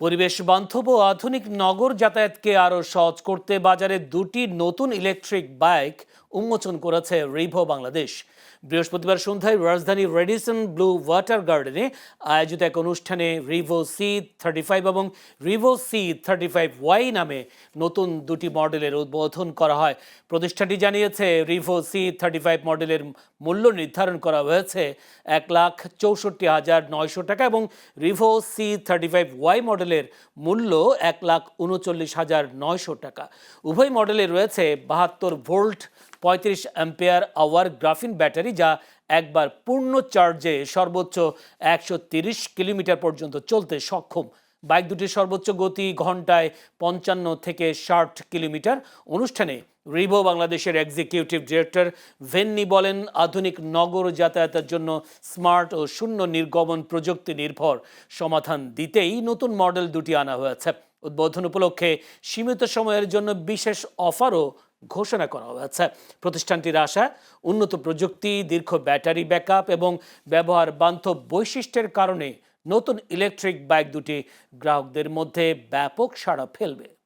পরিবেশ বান্ধব ও আধুনিক নগর যাতায়াতকে আরও সহজ করতে বাজারে দুটি নতুন ইলেকট্রিক বাইক উন্মোচন করেছে রিভো বাংলাদেশ। বৃহস্পতিবার সন্ধ্যায় রাজধানীর রেডিসন ব্লু ওয়াটার গার্ডেনে আয়োজিত এক অনুষ্ঠানে রিভো C35 এবং রিভো C35Y নামে নতুন দুটি মডেলের উদ্বোধন করা হয়। প্রতিষ্ঠানটি জানিয়েছে রিভো C35 মডেলের মূল্য নির্ধারণ করা হয়েছে 1,64,900 টাকা এবং রিভো C35Y মডেলের মূল্য 1,39,900 টাকা। উভয় মডেলে রয়েছে 72 volt 35 ampere hour graphene battery, যা একবার পূর্ণ চার্জে সর্বোচ্চ 130 কিলোমিটার পর্যন্ত চলতে সক্ষম। বাইক দুটির সর্বোচ্চ গতি ঘন্টায় 55 থেকে 60 কিলোমিটার। অনুষ্ঠানে রিভো বাংলাদেশের এক্সিকিউটিভ ডিরেক্টর ভেন্নি বলেন, আধুনিক নগর যাতায়াতের জন্য স্মার্ট ও শূন্য নির্গমন প্রযুক্তি নির্ভর সমাধান দিতেই নতুন মডেল দুটি আনা হয়েছে। উদ্বোধন উপলক্ষে সীমিত সময়ের জন্য বিশেষ অফারও ঘোষণা করা হয়েছে। প্রতিষ্ঠানটির আশা, উন্নত প্রযুক্তি, দীর্ঘ ব্যাটারি ব্যাকআপ এবং ব্যবহার বান্ধব বৈশিষ্ট্যের কারণে নতুন ইলেকট্রিক বাইক দুটি গ্রাহকদের মধ্যে ব্যাপক সাড়া ফেলবে।